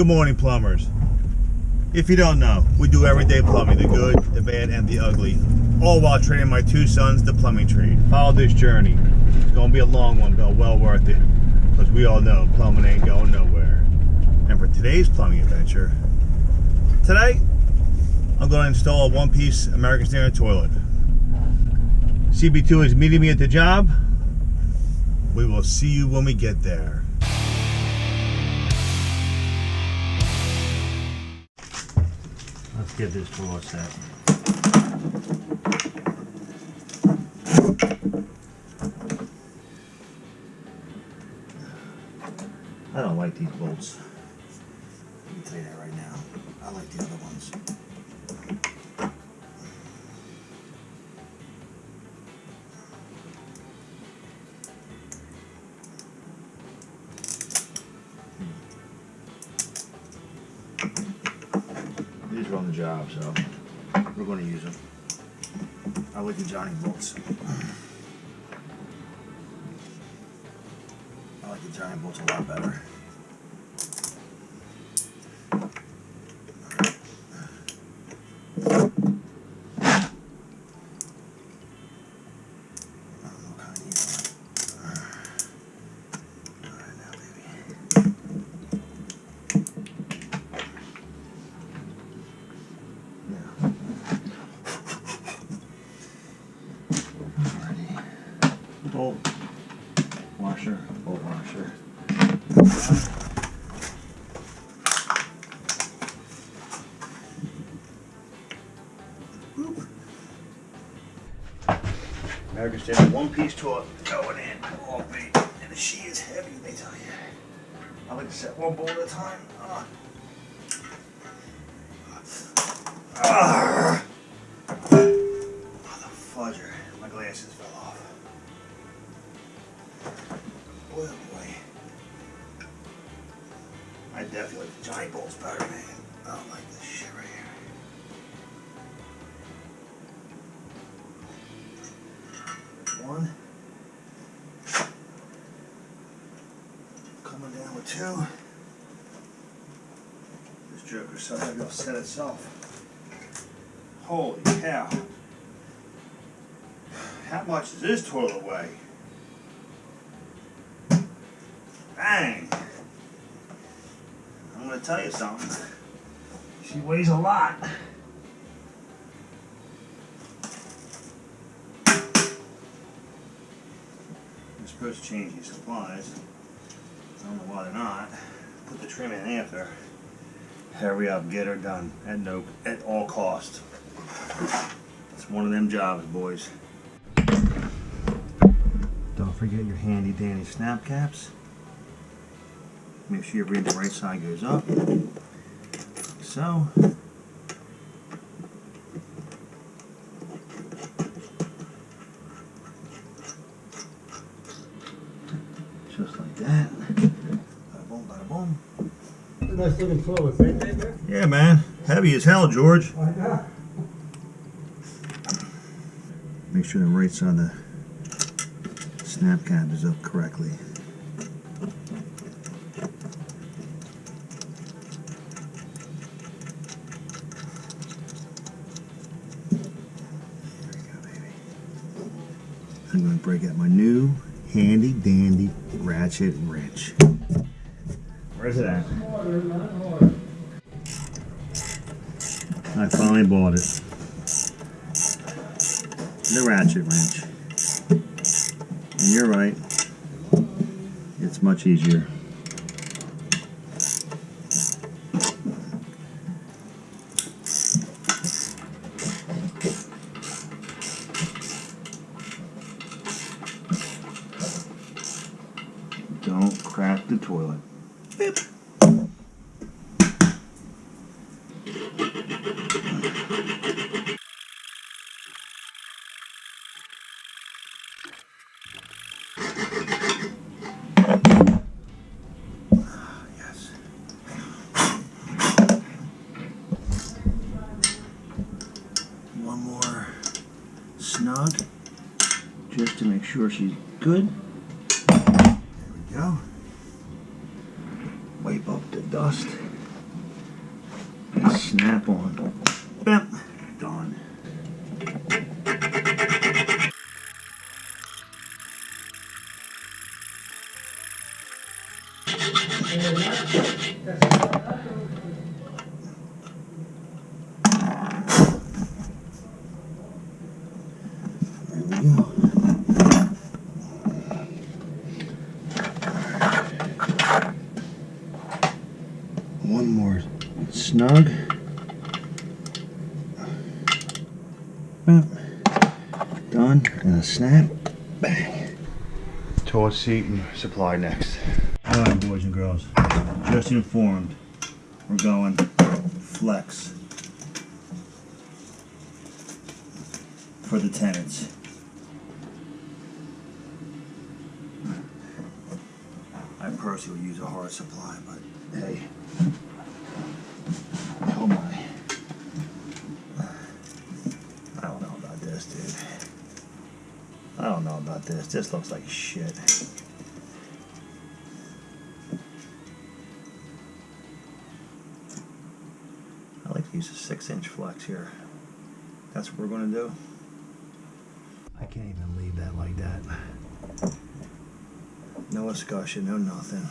Good morning, plumbers. If you don't know, we do everyday plumbing, the good, the bad, and the ugly, all while training my two sons the plumbing trade. Follow this journey. It's going to be a long one, but well worth it, because we all know plumbing ain't going nowhere. And for today's plumbing adventure, today, I'm going to install a one-piece American Standard toilet. CB2 is meeting me at the job. We will see you when we get there. Let's get this toilet set. I don't like these bolts. Let me tell you that right now. I like the other ones. These are on the job, so we're going to use them. I like the Johnny bolts. I like the Johnny bolts a lot better. Bolt washer, bolt washer. American Standard one-piece toilet going in. Oh man, and the sheet is heavy, they tell you. I like to set one bolt at a time. Mother fudger, my glasses fell off. Boy, oh boy. I definitely like the Johnny bolts better, man. I don't like this shit right here. One. Coming down with two. This joker's so heavy it'll set itself. Holy cow. How much does this toilet weigh? Bang! I'm going to tell you something. She weighs a lot. You're supposed to change these supplies. I don't know why they're not. Put the trim in after. Hurry up, get her done. At all cost. It's one of them jobs, boys. Don't forget your handy dandy snap caps. Make sure your the right side goes up. Like so. Just like that. Bada boom, bada boom. Nice looking toilet, ain't they, man? Yeah, man. Heavy as hell, George. Why not? Make sure the right side of the snap cap is up correctly. I'm going to break out my new handy dandy ratchet wrench. Where's it at? I finally bought it. The ratchet wrench. And you're right. It's much easier. Don't crack the toilet. Beep. Yes. One more snug, just to make sure she's good. There we go. Wipe up the dust. snap on. Bam. Done. There we go. One more snug. Bam. Done. And a snap. Bang. Toilet seat and supply next. Alright, boys and girls. Just informed. We're going flex for the tenants. I personally would use a hard supply, but hey. Oh my. I don't know about this, dude. I don't know about this. This looks like shit. I like to use a 6-inch flex here. That's what we're going to do. I can't even leave that like that. No discussion, no nothing.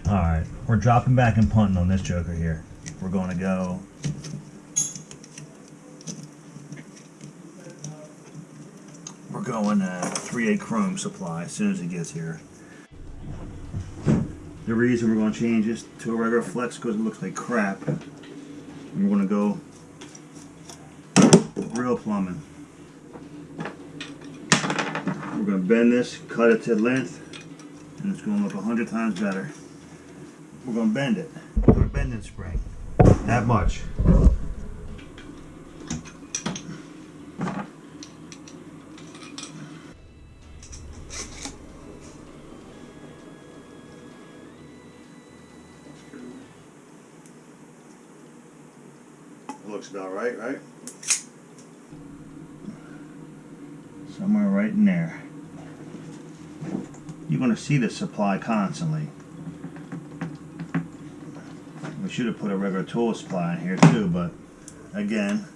Alright, we're dropping back and punting on this joker here. We're going to go we're going 3/8 chrome supply as soon as it gets here. The reason we're going to change this to a regular flex because it looks like crap. And we're going to go real plumbing. We're going to bend this, cut it to length, and it's going to look 100 times better. We're going to bend it with our bending spring. That much. Looks about right, right? Somewhere right in there. You're going to see the supply constantly. We should have put a regular tool supply in here too, but again,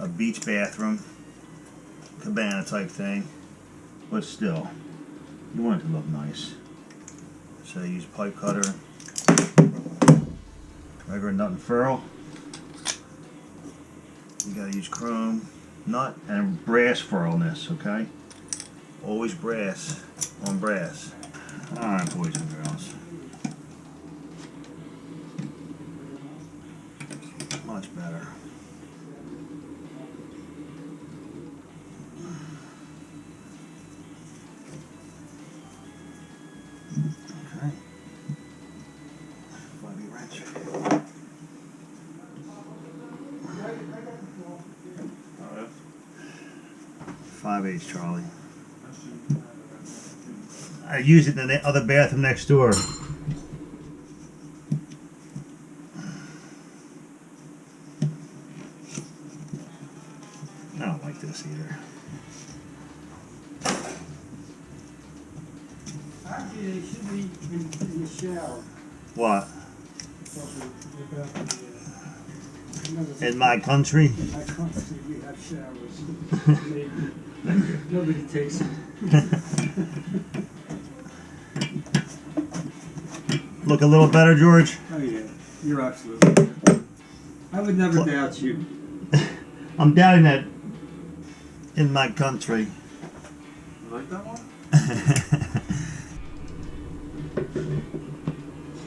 a beach bathroom, cabana type thing, but still, you want it to look nice. So use pipe cutter, regular nut and ferrule. You gotta use chrome, nut, and brass ferrule in this, okay? Always brass on brass. Alright, boys and girls. Much better. Okay. 5/8 wrench. 5/8, Charlie. I use it in the other bathroom next door. I don't like this either. Actually, it should be in the shower. What? In my country? In my country, we have showers. Maybe. Nobody takes it. Look a little better, George? Oh yeah, you're absolutely right. I would never doubt you. I'm doubting that in my country. You like that one?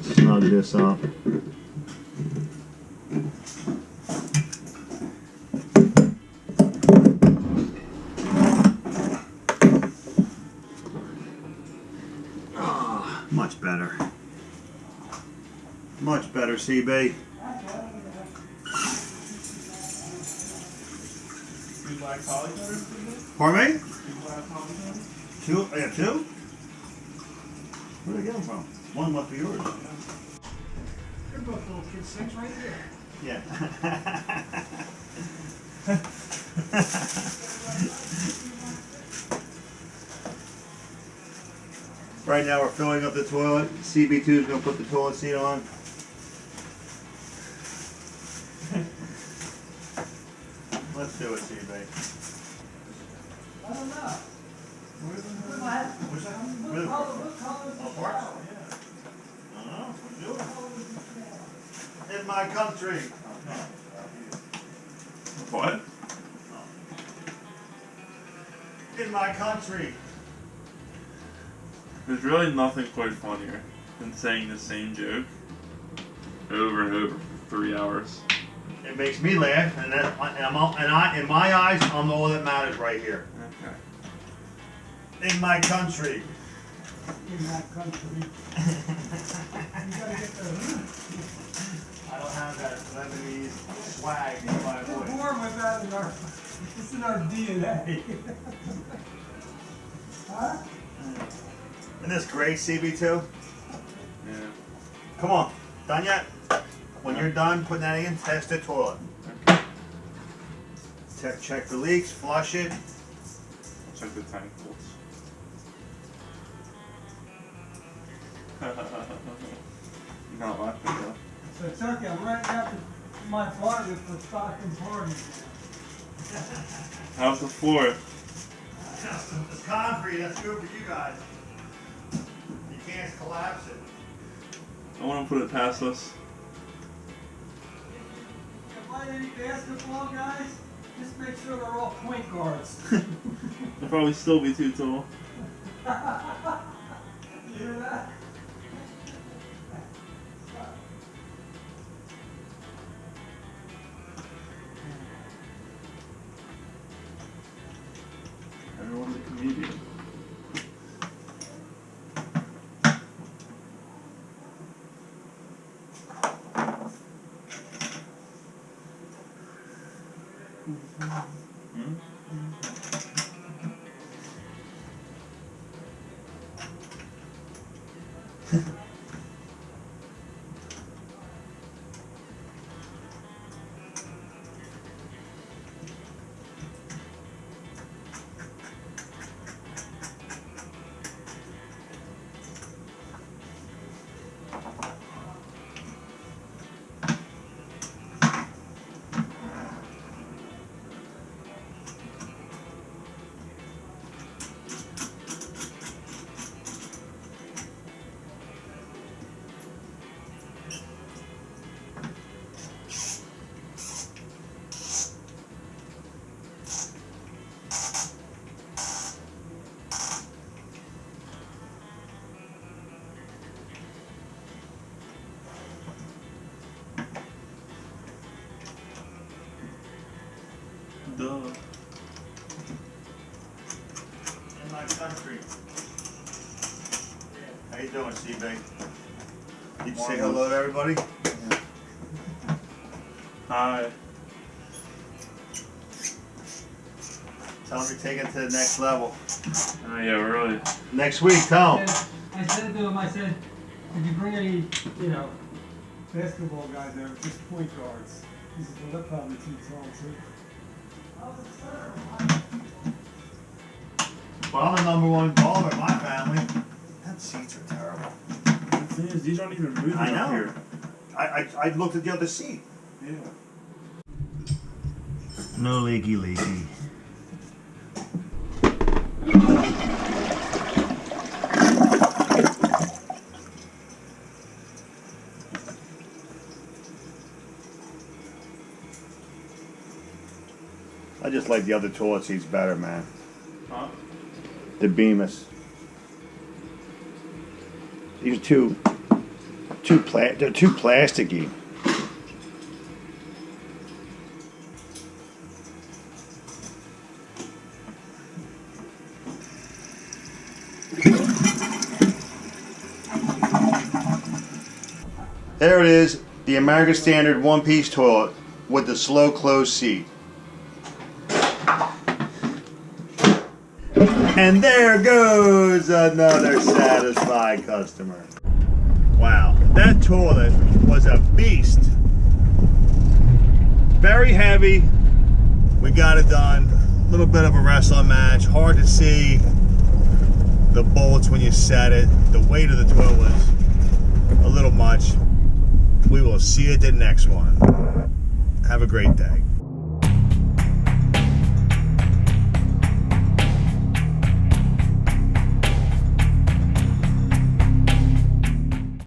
Snug this up. Much better. Much better, CB. Pardon me? Two? I got two? Where did I get them from? One must be yours. They're both little kid things right there. Yeah. Right now we're filling up the toilet. CB2 is going to put the toilet seat on. Let's do it, CB. I don't know. Where's that? What color? Oh, parts? Yeah. I don't know. We'll do it. In my country. What? In my country. There's really nothing quite funnier than saying the same joke over and over for 3 hours. It makes me laugh, and in my eyes, I'm all that matters right here. Okay. In my country. In my country. You gotta get the. I don't have that Lebanese swag in my We're voice. born with that in our. It's in our DNA. Huh? Isn't this great, CB2? Yeah. Come on. Done yet? When you're done putting that in, test the toilet. Okay. Check the leaks, flush it. I'll check the tank bolts. Not laughing though. So Chucky, I'm right after my apartment for stocking parties. How's the floor? It's concrete, that's good for you guys. You can't collapse it. I want to put it past us. If I any basketball guys, just make sure they're all point guards. It'll probably still be too tall. You hear that? Everyone's a comedian. Duh. In my country. How you doing, CB? Did you say hello to everybody? Hi. Tell them you're taking it to the next level. Oh yeah, really. Next week, tell them. I said to him, I said, did you bring any, basketball guys there, just point guards? He said, well, they're probably too tall too. Well, I'm the #1 baller in my family. That seats are terrible. The thing is, these aren't even moving I know. up here. I looked at the other seat. Yeah. No leaky. I just like the other toilet seats better, man. Huh? The Bemis. These are too plasticky. There it is, the American Standard one-piece toilet with the slow close seat. And there goes another satisfied customer. Wow, that toilet was a beast. Very heavy. We got it done. A little bit of a wrestling match. Hard to see the bolts when you set it. The weight of the toilet was a little much. We will see you at the next one. Have a great day.